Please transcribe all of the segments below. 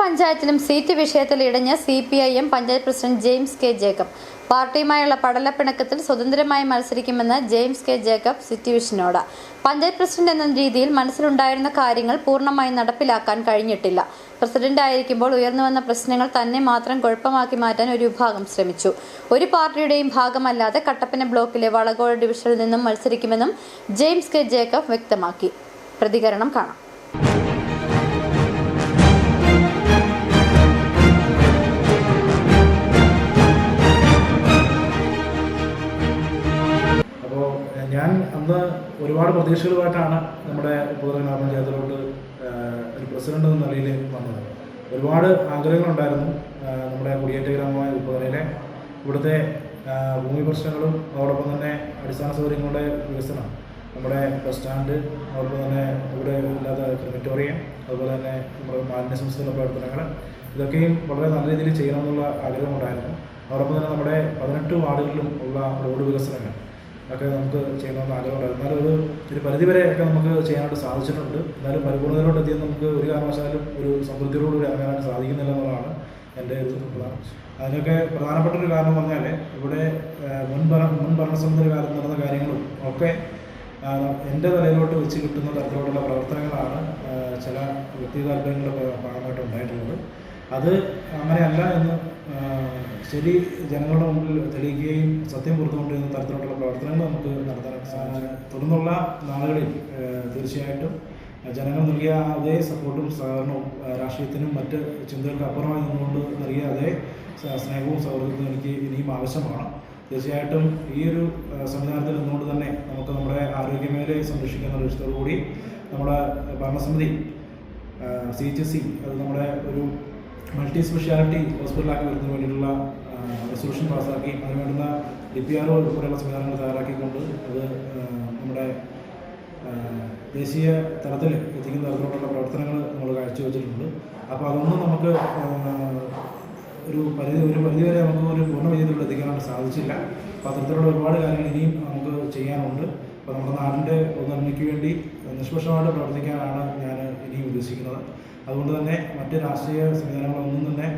പഞ്ചായത്തിലും സീറ്റ് വിഷയത്തിൽ ഇടഞ്ഞ CPIM പഞ്ചായത്ത് പ്രസിഡന്റ് ജെയിംസ് കെ ജേക്കബ്. പാർട്ടിയുമായുള്ള പടലപ്പിണക്കത്തിൽ സ്വതന്ത്രമായി മത്സരിക്കുമെന്ന് ജെയിംസ് കെ ജേക്കബ് സിറ്റി വിഷനോട്. പഞ്ചായത്ത് പ്രസിഡന്റ് എന്ന രീതിയിൽ മനസ്സിലുണ്ടായിരുന്ന കാര്യങ്ങൾ പൂർണ്ണമായി നടപ്പിലാക്കാൻ കഴിഞ്ഞിട്ടില്ല. പ്രസിഡന്റ് ആയിരിക്കുമ്പോൾ ഉയർന്നുവന്ന പ്രശ്നങ്ങൾ തന്നെ മാത്രം കുഴപ്പമാക്കി മാറ്റാൻ ഒരു വിഭാഗം ശ്രമിച്ചു. ഒരു പാർട്ടിയുടെയും ഭാഗമല്ലാതെ കട്ടപ്പന ബ്ലോക്കിലെ വളകോട് ഡിവിഷനിൽ നിന്നും മത്സരിക്കുമെന്നും ജെയിംസ് കെ ജേക്കബ് വ്യക്തമാക്കി. പ്രതികരണം കാണാം. ഞാൻ അന്ന് ഒരുപാട് പ്രതീക്ഷകളുമായിട്ടാണ് നമ്മുടെ ഉപ്പുതറ ഗ്രാമപഞ്ചായത്തിലോട്ട് ഒരു പ്രസിഡന്റ് എന്ന നിലയിൽ വന്നത്. ഒരുപാട് ആഗ്രഹങ്ങളുണ്ടായിരുന്നു. നമ്മുടെ കുടിയേറ്റ ഗ്രാമമായ ഉപ്പുതറയിലെ ഇവിടുത്തെ ഭൂമി പ്രശ്നങ്ങളും അതോടൊപ്പം തന്നെ അടിസ്ഥാന സൗകര്യങ്ങളുടെ വികസനം, നമ്മുടെ ബസ് സ്റ്റാൻഡ്, അതോടൊപ്പം തന്നെ ഇവിടെ ഇല്ലാത്ത ക്രിമറ്റോറിയം, അതുപോലെ തന്നെ നമ്മുടെ മാലിന്യ സംസ്കരണ പ്രവർത്തനങ്ങൾ, ഇതൊക്കെയും വളരെ നല്ല രീതിയിൽ ചെയ്യണമെന്നുള്ള ആഗ്രഹമുണ്ടായിരുന്നു. അതോടൊപ്പം തന്നെ നമ്മുടെ 18 വാർഡുകളിലും ഉള്ള റോഡ് വികസനങ്ങൾ ഒക്കെ നമുക്ക് ചെയ്യണമെന്ന് ആഗ്രഹമുണ്ടായിരുന്നു. എന്നാലും ഒരു പരിധിവരെയൊക്കെ നമുക്ക് ചെയ്യാനായിട്ട് സാധിച്ചിട്ടുണ്ട്. എന്നാലും പരിപൂർണതയിലോട്ട് എത്തിയാൽ നമുക്ക് ഒരു കാരണവശാലും ഒരു സമൃദ്ധിയോടുകൂടി ഇറങ്ങാനായിട്ട് സാധിക്കുന്നില്ല എന്നുള്ളതാണ് എൻ്റെ ഒരു പ്രധാനം. അതിനൊക്കെ പ്രധാനപ്പെട്ട ഒരു കാരണം പറഞ്ഞാൽ ഇവിടെ മുൻ ഭരണസമിതി കാലത്ത് നടന്ന കാര്യങ്ങളും ഒക്കെ എൻ്റെ തലയിലോട്ട് വെച്ച് കിട്ടുന്ന തരത്തിലുള്ള പ്രവർത്തനങ്ങളാണ് ചില വ്യക്തി താല്പര്യങ്ങളുടെ ഭാഗമായിട്ട് ഉണ്ടായിട്ടുള്ളത്. അത് അങ്ങനെയല്ല എന്ന് ശരി ജനങ്ങളുടെ മുമ്പിൽ തെളിയിക്കുകയും സത്യം പുറത്തുകൊണ്ടിരുന്ന തരത്തിലുള്ള പ്രവർത്തനങ്ങൾ നമുക്ക് നടത്താനായിട്ട് സാധിച്ചു. തുടർന്നുള്ള നാളുകളിൽ തീർച്ചയായിട്ടും ജനങ്ങൾ നൽകിയ അതേ സപ്പോർട്ടും സഹകരണവും രാഷ്ട്രീയത്തിനും മറ്റ് ചിന്തകൾക്ക് അപ്പുറമായി നിന്നുകൊണ്ട് നൽകിയ അതേ സ്നേഹവും സൗഹൃദവും എനിക്ക് ഇനിയും ആവശ്യമാണ്. തീർച്ചയായിട്ടും ഈ ഒരു സംവിധാനത്തിൽ നിന്നുകൊണ്ട് തന്നെ നമുക്ക് നമ്മുടെ ആരോഗ്യമേഖലയെ സംരക്ഷിക്കുന്ന ലക്ഷ്യത്തോടുകൂടി നമ്മുടെ ഭരണസമിതി CHC അത് നമ്മുടെ ഒരു മൾട്ടി സ്പെഷ്യാലിറ്റി ഹോസ്പിറ്റലാക്കി വരുന്നതിന് വേണ്ടിയിട്ടുള്ള റെസൊല്യൂഷൻ പാസ്സാക്കി അതിനുവേണ്ടുന്ന DPRO ഉൾപ്പെടെയുള്ള സംവിധാനങ്ങൾ തയ്യാറാക്കിക്കൊണ്ട് അത് നമ്മുടെ ദേശീയ തലത്തിൽ എത്തിക്കുന്ന തരത്തിലുള്ള പ്രവർത്തനങ്ങൾ നമ്മൾ കാഴ്ചവെച്ചിട്ടുണ്ട്. അപ്പോൾ അതൊന്നും നമുക്ക് ഒരു പരിധിവരെ നമുക്ക് ഒരു പൂർണ്ണ വിജയത്തിൽ എത്തിക്കാനായിട്ട് സാധിച്ചില്ല. അപ്പോൾ അത്തരത്തിലുള്ള ഒരുപാട് കാര്യങ്ങൾ ഇനിയും നമുക്ക് ചെയ്യാനുണ്ട്. അപ്പോൾ നമ്മുടെ നാടിൻ്റെ നന്മയ്ക്ക് വേണ്ടി നിഷ്പക്ഷമായിട്ട് പ്രവർത്തിക്കാനാണ് ഞാൻ ഇനിയും ഉദ്ദേശിക്കുന്നത്. അതുകൊണ്ട് തന്നെ മറ്റ് രാഷ്ട്രീയ സംവിധാനങ്ങളൊന്നും തന്നെ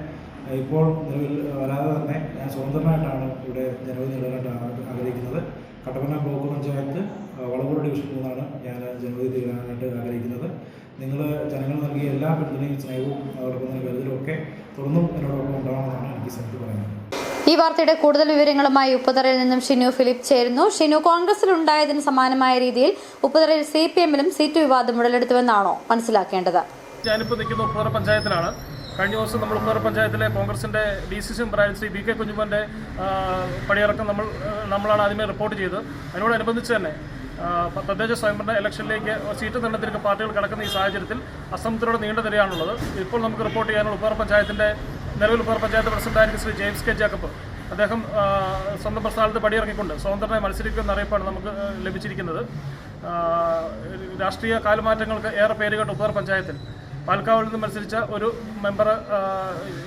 ഇപ്പോൾ നിലവിൽ വരാതെ തന്നെ ഞാൻ സ്വതന്ത്രമായിട്ടാണ് ഇവിടെ ജനവിധി നേടാനായിട്ട് ആഗ്രഹിക്കുന്നത്. കട്ടപ്പന ബ്ലോക്ക് പഞ്ചായത്ത് വളകോട് ഡിവിഷനിൽ നിന്നാണ് ഞാൻ ജനവിധി നേടാനായിട്ട് ആഗ്രഹിക്കുന്നത്. നിങ്ങൾ ജനങ്ങൾ നൽകിയ എല്ലാ പിന്തുണയും സ്നേഹവും അതോടൊപ്പം തന്നെ കരുതലും ഒക്കെ തുടർന്നും എന്നോടൊപ്പം ഉണ്ടാവണമെന്നാണ് എനിക്ക് സമയത്ത് പറയുന്നത്. ഈ വാർത്തയുടെ കൂടുതൽ വിവരങ്ങളുമായി ഉപ്പുതറയിൽ നിന്നും ഷിനു ഫിലിപ്പ് ചേരുന്നു. ഷിനു, കോൺഗ്രസിൽ ഉണ്ടായതിന് സമാനമായ രീതിയിൽ ഉപ്പുതറയിൽ CPM-ലും സീറ്റ് വിവാദം ഉടലെടുത്തുവെന്നാണോ മനസ്സിലാക്കേണ്ടത്? ഞാനിപ്പോൾ നിൽക്കുന്ന ഉപ്പുതറ പഞ്ചായത്തിലാണ്. കഴിഞ്ഞ ദിവസം നമ്മൾ ഉപ്പുതറ പഞ്ചായത്തിലെ കോൺഗ്രസിൻ്റെ DCC മെമ്പറായ ശ്രീ BK കുഞ്ഞുമോൻ്റെ പടിയിറക്കം നമ്മളാണ് ആദ്യമേ റിപ്പോർട്ട് ചെയ്തത്. അതിനോടനുബന്ധിച്ച് തന്നെ തദ്ദേശ സ്വയംഭരണ ഇലക്ഷനിലേക്ക് സീറ്റ് നിർണ്ണയത്തിലേക്ക് പാർട്ടികൾ കിടക്കുന്ന ഈ സാഹചര്യത്തിൽ അസംതൃപ്തിയോടെ നീണ്ട നിരയാണുള്ളത്. ഇപ്പോൾ നമുക്ക് റിപ്പോർട്ട് ചെയ്യാനുള്ള ഉപ്പുതറ പഞ്ചായത്തിൻ്റെ നിലവിൽ ഉപ്പുതറ പഞ്ചായത്ത് പ്രസിഡന്റായിരിക്കും ശ്രീ ജെയിംസ് കെ ജേക്കബ്. അദ്ദേഹം സ്വന്തം പ്രസ്ഥാനത്ത് പടിയിറങ്ങിക്കൊണ്ട് സ്വതന്ത്രമായി മത്സരിക്കുമെന്ന അറിയിപ്പാണ് നമുക്ക് ലഭിച്ചിരിക്കുന്നത്. രാഷ്ട്രീയ കാലുമാറ്റങ്ങൾക്ക് ഏറെ പേരുകേട്ട ഉപ്പുതറ പഞ്ചായത്തിൽ പാൽക്കാവിൽ നിന്ന് മത്സരിച്ച ഒരു മെമ്പർ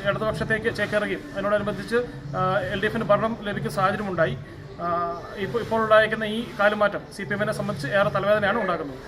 ഇടതുപക്ഷത്തേക്ക് ചേക്കേറുകയും അതിനോടനുബന്ധിച്ച് LDF-ന് ഭരണം ലഭിക്കുന്ന സാഹചര്യമുണ്ടായി. ഇപ്പോൾ ഉണ്ടായിരിക്കുന്ന ഈ കാലുമാറ്റം CPM-നെ സംബന്ധിച്ച് ഏറെ തലവേദനയാണ് ഉണ്ടാക്കുന്നത്.